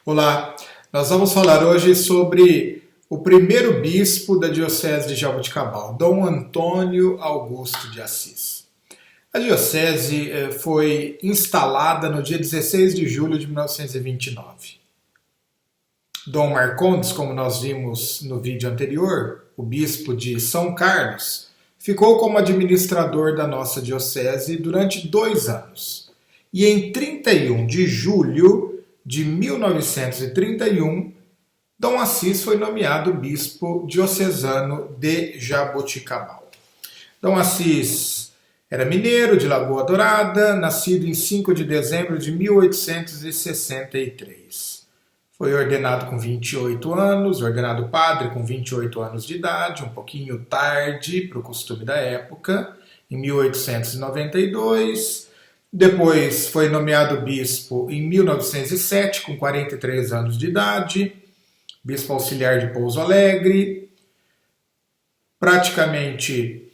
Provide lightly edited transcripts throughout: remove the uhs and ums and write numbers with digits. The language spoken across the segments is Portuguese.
Olá, nós vamos falar hoje sobre o primeiro bispo da Diocese de Jaboticabal, Dom Antônio Augusto de Assis. A diocese foi instalada no dia 16 de julho de 1929. Dom Marcondes, como nós vimos no vídeo anterior, o bispo de São Carlos, ficou como administrador da nossa diocese durante 2 anos. E em 31 de julho de 1931, Dom Assis foi nomeado bispo diocesano de Jaboticabal. Dom Assis era mineiro de Lagoa Dourada, nascido em 5 de dezembro de 1863. Foi ordenado com 28 anos, ordenado padre com 28 anos de idade, um pouquinho tarde para o costume da época, em 1892. Depois foi nomeado bispo em 1907, com 43 anos de idade, bispo auxiliar de Pouso Alegre. Praticamente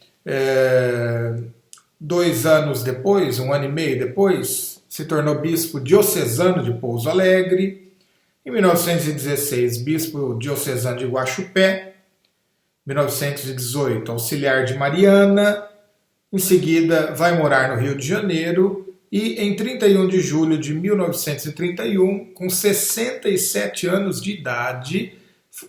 2 anos depois, 1 ano e meio depois, se tornou bispo diocesano de Pouso Alegre. Em 1916, bispo diocesano de Guaxupé. 1918, auxiliar de Mariana. Em seguida, vai morar no Rio de Janeiro. E em 31 de julho de 1931, com 67 anos de idade,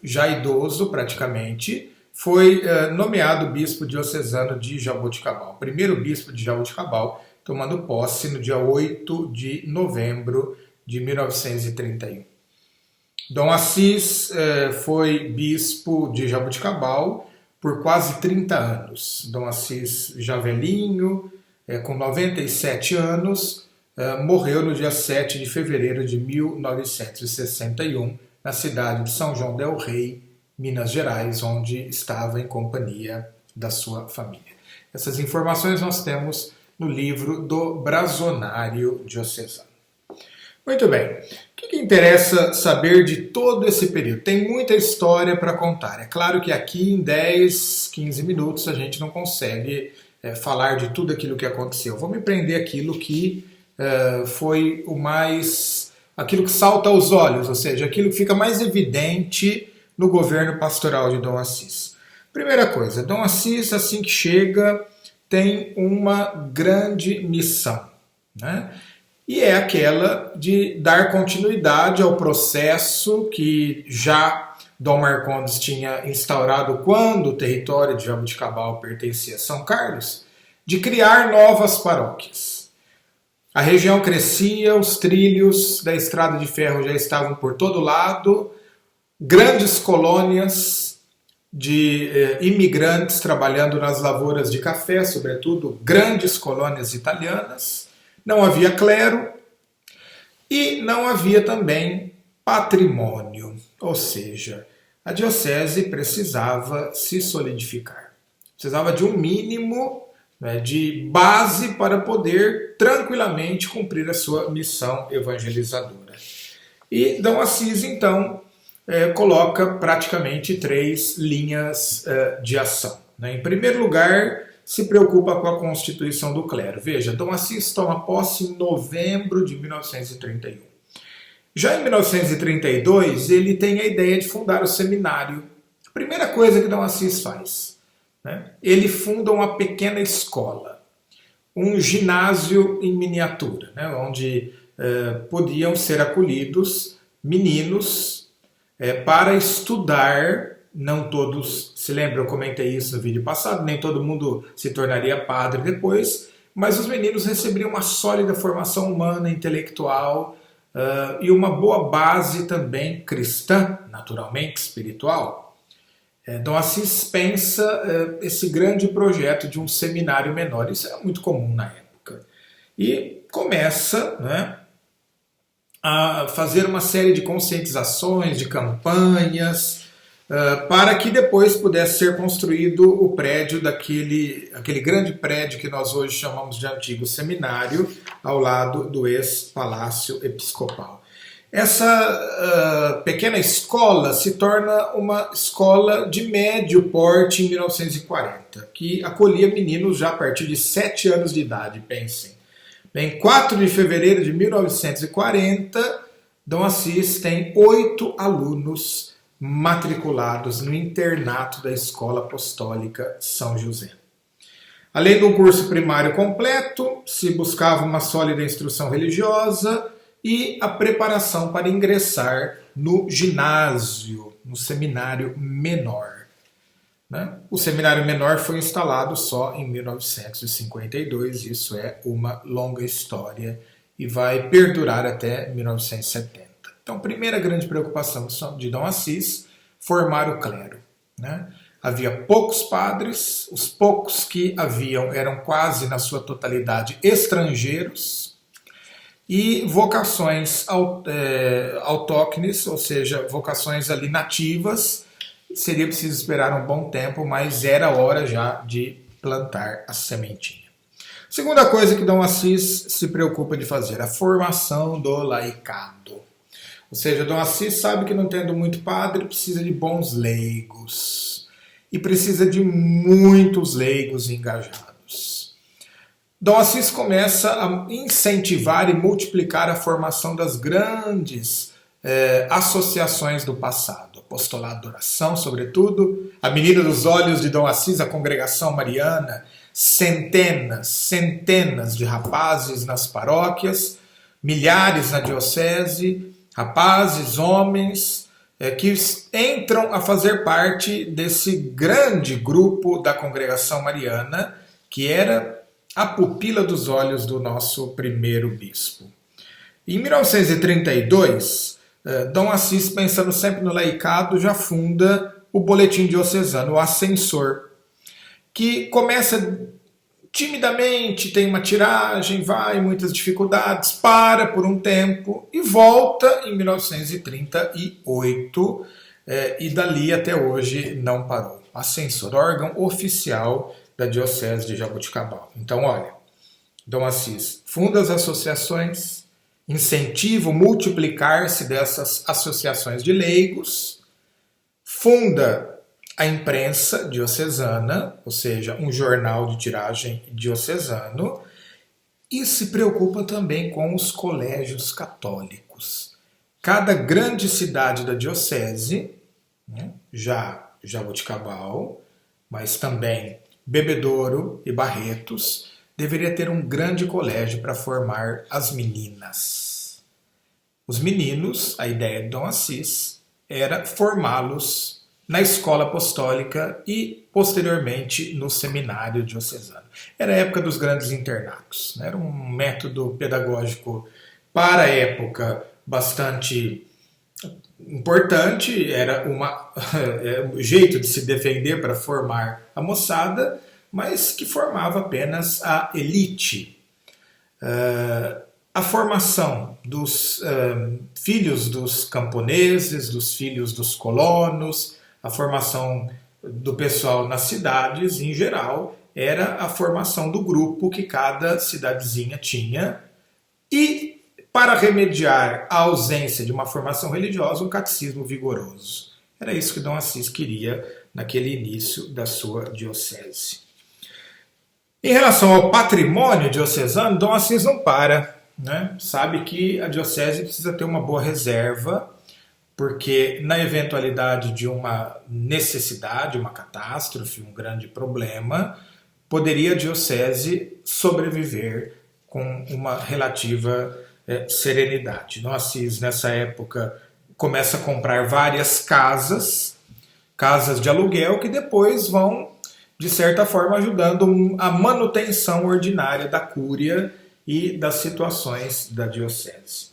já idoso praticamente, foi nomeado bispo diocesano de Jaboticabal. Primeiro bispo de Jaboticabal, tomando posse no dia 8 de novembro de 1931. Dom Assis foi bispo de Jaboticabal por quase 30 anos. Dom Assis, já velhinho, com 97 anos, morreu no dia 7 de fevereiro de 1961, na cidade de São João del Rei, Minas Gerais, onde estava em companhia da sua família. Essas informações nós temos no livro do Brazonário Diocesano. Muito bem, o que interessa saber de todo esse período? Tem muita história para contar. É claro que aqui em 10, 15 minutos a gente não consegue falar de tudo aquilo que aconteceu. Vou me prender aquilo que foi aquilo que salta aos olhos, ou seja, aquilo que fica mais evidente no governo pastoral de Dom Assis. Primeira coisa, Dom Assis, assim que chega, tem uma grande missão, né? E é aquela de dar continuidade ao processo que já Dom Marcondes tinha instaurado quando o território de Jaboticabal pertencia a São Carlos, de criar novas paróquias. A região crescia, os trilhos da estrada de ferro já estavam por todo lado, grandes colônias de imigrantes trabalhando nas lavouras de café, sobretudo grandes colônias italianas. Não havia clero e não havia também patrimônio, ou seja, a diocese precisava se solidificar. Precisava de um mínimo de base para poder tranquilamente cumprir a sua missão evangelizadora. E Dom Assis, então, coloca praticamente 3 linhas de ação. Em primeiro lugar, se preocupa com a constituição do clero. Veja, Dom Assis toma posse em novembro de 1931. Já em 1932, ele tem a ideia de fundar o seminário. A primeira coisa que Dom Assis faz, ele funda uma pequena escola, um ginásio em miniatura, onde podiam ser acolhidos meninos para estudar. Não todos se lembram, eu comentei isso no vídeo passado, nem todo mundo se tornaria padre depois, mas os meninos receberiam uma sólida formação humana, intelectual e uma boa base também cristã, naturalmente espiritual. Dom Assis pensa esse grande projeto de um seminário menor, isso era muito comum na época, e começa a fazer uma série de conscientizações, de campanhas, para que depois pudesse ser construído o prédio aquele grande prédio que nós hoje chamamos de antigo seminário, ao lado do ex-palácio episcopal. Essa pequena escola se torna uma escola de médio porte em 1940, que acolhia meninos já a partir de 7 anos de idade, pensem. Em 4 de fevereiro de 1940, Dom Assis tem 8 alunos matriculados no internato da Escola Apostólica São José. Além do curso primário completo, se buscava uma sólida instrução religiosa e a preparação para ingressar no ginásio, no seminário menor. O seminário menor foi instalado só em 1952, isso é uma longa história e vai perdurar até 1970. Então, primeira grande preocupação de Dom Assis, formar o clero. Havia poucos padres, os poucos que haviam eram quase na sua totalidade estrangeiros, e vocações autóctones, ou seja, vocações ali nativas, seria preciso esperar um bom tempo, mas era hora já de plantar a sementinha. Segunda coisa que Dom Assis se preocupa de fazer, a formação do laicado. Ou seja, Dom Assis sabe que não tendo muito padre, precisa de bons leigos. E precisa de muitos leigos engajados. Dom Assis começa a incentivar e multiplicar a formação das grandes associações do passado. Apostolado da Oração, sobretudo, a Menina dos Olhos de Dom Assis, a Congregação Mariana, centenas de rapazes nas paróquias, milhares na diocese, rapazes, homens, que entram a fazer parte desse grande grupo da Congregação Mariana, que era a pupila dos olhos do nosso primeiro bispo. Em 1932, Dom Assis, pensando sempre no laicado, já funda o Boletim Diocesano, o Ascensor, que começa timidamente, tem uma tiragem, vai, muitas dificuldades, para por um tempo e volta em 1938 e dali até hoje não parou. Ascensor, órgão oficial da Diocese de Jaboticabal. Então, olha, Dom Assis funda as associações, incentiva o multiplicar-se dessas associações de leigos, funda a imprensa diocesana, ou seja, um jornal de tiragem diocesano, e se preocupa também com os colégios católicos. Cada grande cidade da diocese, já Jaboticabal, mas também Bebedouro e Barretos, deveria ter um grande colégio para formar as meninas. Os meninos, a ideia de Dom Assis, era formá-los na escola apostólica e, posteriormente, no seminário diocesano. Era a época dos grandes internatos. Era um método pedagógico, para a época, bastante importante. Era um jeito de se defender para formar a moçada, mas que formava apenas a elite. A formação dos filhos dos camponeses, dos filhos dos colonos, a formação do pessoal nas cidades, em geral, era a formação do grupo que cada cidadezinha tinha. E, para remediar a ausência de uma formação religiosa, um catecismo vigoroso. Era isso que Dom Assis queria naquele início da sua diocese. Em relação ao patrimônio diocesano, Dom Assis não para. Sabe que a diocese precisa ter uma boa reserva, porque na eventualidade de uma necessidade, uma catástrofe, um grande problema, poderia a diocese sobreviver com uma relativa serenidade. Dom Assis, nessa época, começa a comprar várias casas de aluguel, que depois vão, de certa forma, ajudando a manutenção ordinária da cúria e das situações da diocese.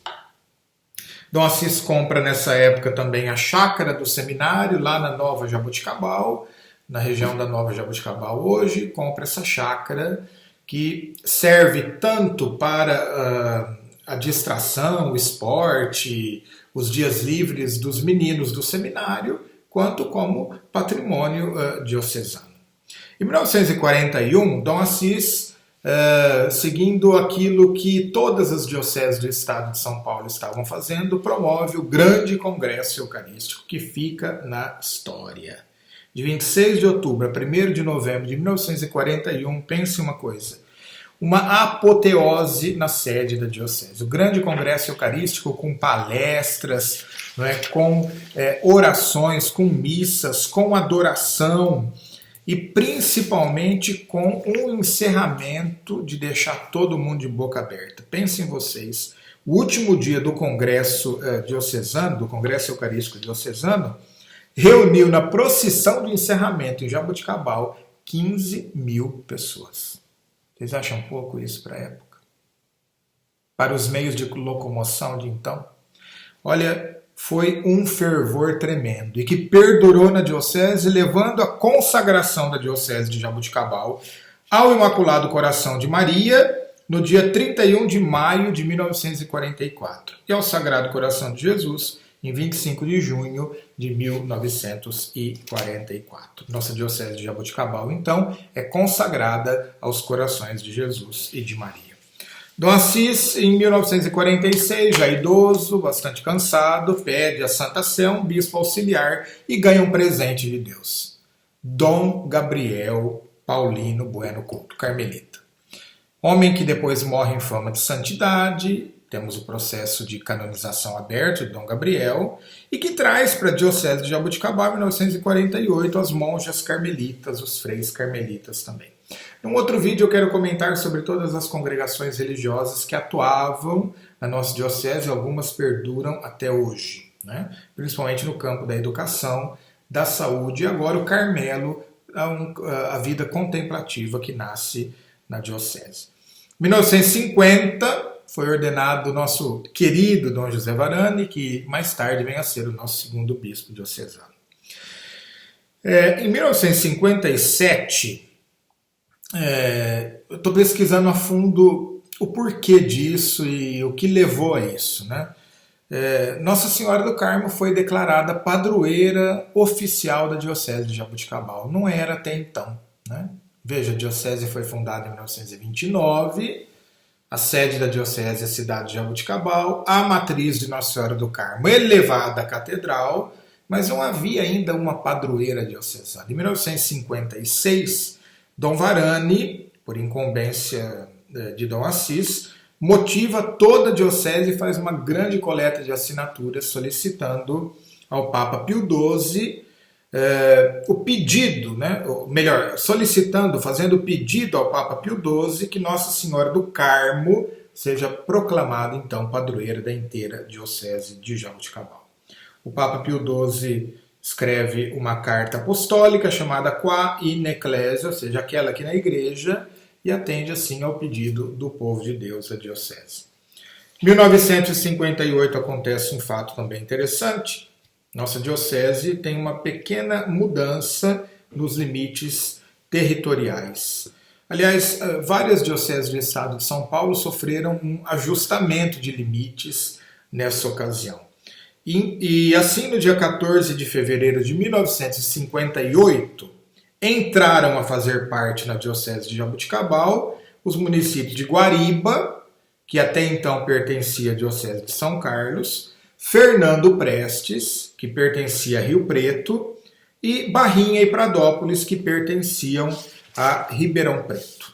Dom Assis compra nessa época também a chácara do seminário, lá na Nova Jaboticabal, na região da Nova Jaboticabal hoje, compra essa chácara que serve tanto para a distração, o esporte, os dias livres dos meninos do seminário, quanto como patrimônio diocesano. Em 1941, Dom Assis, seguindo aquilo que todas as dioceses do estado de São Paulo estavam fazendo, promove o grande congresso eucarístico que fica na história. De 26 de outubro a 1º de novembro de 1941, pense uma coisa, uma apoteose na sede da diocese. O grande congresso eucarístico com palestras, não é, com orações, com missas, com adoração e principalmente com um encerramento de deixar todo mundo de boca aberta. Pensem vocês, o último dia do congresso diocesano, do congresso eucarístico diocesano, reuniu na procissão de encerramento em Jaboticabal 15 mil pessoas. Vocês acham pouco isso para a época? Para os meios de locomoção de então? Olha, foi um fervor tremendo e que perdurou na diocese, levando à consagração da diocese de Jaboticabal ao Imaculado Coração de Maria no dia 31 de maio de 1944 e ao Sagrado Coração de Jesus em 25 de junho de 1944. Nossa diocese de Jaboticabal, então, é consagrada aos corações de Jesus e de Maria. Dom Assis, em 1946, já idoso, bastante cansado, pede a Santa Sé um bispo auxiliar e ganha um presente de Deus. Dom Gabriel Paulino Bueno Couto, carmelita. Homem que depois morre em fama de santidade. Temos o processo de canonização aberto de Dom Gabriel e que traz para a Diocese de Jaboticabal, em 1948, as monjas carmelitas, os freis carmelitas também. Num outro vídeo eu quero comentar sobre todas as congregações religiosas que atuavam na nossa Diocese, algumas perduram até hoje, né? Principalmente no campo da educação, da saúde e agora o Carmelo, a vida contemplativa que nasce na Diocese. Em 1950... foi ordenado o nosso querido Dom José Varani, que mais tarde vem a ser o nosso segundo bispo diocesano. Em 1957, eu estou pesquisando a fundo o porquê disso e o que levou a isso, né? Nossa Senhora do Carmo foi declarada padroeira oficial da Diocese de Jaboticabal. Não era até então, né? Veja, a Diocese foi fundada em 1929, a sede da diocese é a cidade de Jaboticabal, a matriz de Nossa Senhora do Carmo elevada à catedral, mas não havia ainda uma padroeira diocesana. Em 1956, Dom Varani, por incumbência de Dom Assis, motiva toda a diocese e faz uma grande coleta de assinaturas solicitando ao Papa Pio XII o pedido, né, melhor, solicitando, fazendo pedido ao Papa Pio XII que Nossa Senhora do Carmo seja proclamada então padroeira da inteira diocese de Jaboticabal. O Papa Pio XII escreve uma carta apostólica chamada Qua in Ecclesia, ou seja, aquela aqui na igreja, e atende assim ao pedido do povo de Deus, a diocese. Em 1958 acontece um fato também interessante. Nossa diocese tem uma pequena mudança nos limites territoriais. Aliás, várias dioceses do estado de São Paulo sofreram um ajustamento de limites nessa ocasião. E assim, no dia 14 de fevereiro de 1958, entraram a fazer parte na diocese de Jaboticabal os municípios de Guariba, que até então pertencia à diocese de São Carlos, Fernando Prestes, que pertencia a Rio Preto, e Barrinha e Pradópolis, que pertenciam a Ribeirão Preto.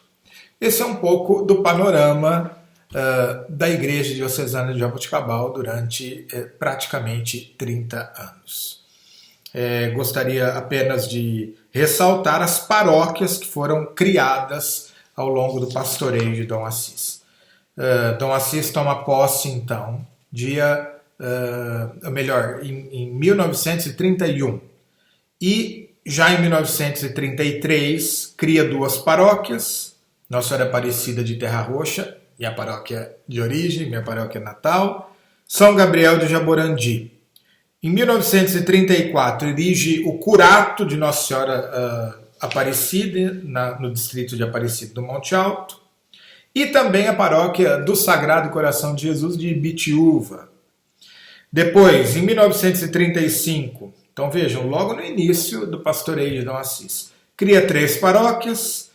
Esse é um pouco do panorama da Igreja Diocesana de Jaboticabal durante praticamente 30 anos. Gostaria apenas de ressaltar as paróquias que foram criadas ao longo do pastoreio de Dom Assis. Dom Assis toma posse, então, em 1931. E já em 1933 cria duas paróquias, Nossa Senhora Aparecida de Terra Roxa, minha paróquia de origem, minha paróquia natal, São Gabriel de Jaborandi. Em 1934 erige o curato de Nossa Senhora Aparecida, no distrito de Aparecida do Monte Alto, e também a paróquia do Sagrado Coração de Jesus de Ibitiúva. Depois, em 1935, então vejam, logo no início do pastoreio de Dom Assis, cria 3 paróquias,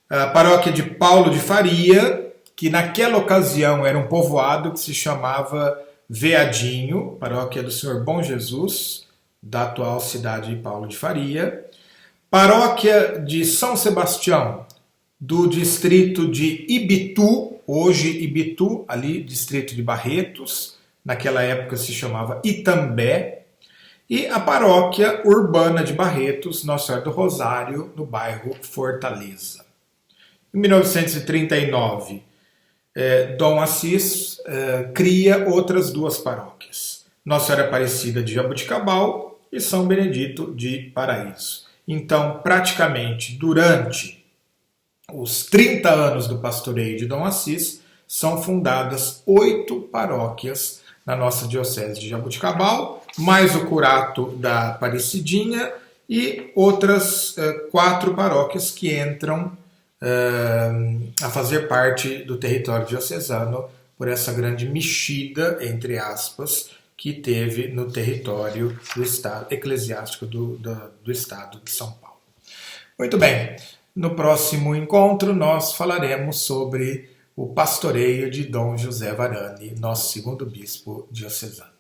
a paróquia de Paulo de Faria, que naquela ocasião era um povoado que se chamava Veadinho, paróquia do Senhor Bom Jesus, da atual cidade de Paulo de Faria, paróquia de São Sebastião, do distrito de Ibitu, hoje Ibitu, ali distrito de Barretos, naquela época se chamava Itambé, e a paróquia urbana de Barretos, Nossa Senhora do Rosário, no bairro Fortaleza. Em 1939, Dom Assis cria outras duas paróquias, Nossa Senhora Aparecida de Jaboticabal e São Benedito de Paraíso. Então, praticamente, durante os 30 anos do pastoreio de Dom Assis, são fundadas 8 paróquias na nossa diocese de Jaboticabal, mais o curato da Aparecidinha e outras 4 paróquias que entram a fazer parte do território diocesano por essa grande mexida, entre aspas, que teve no território do estado eclesiástico do estado de São Paulo. Muito bem, no próximo encontro nós falaremos sobre o pastoreio de Dom José Varani, nosso segundo bispo diocesano.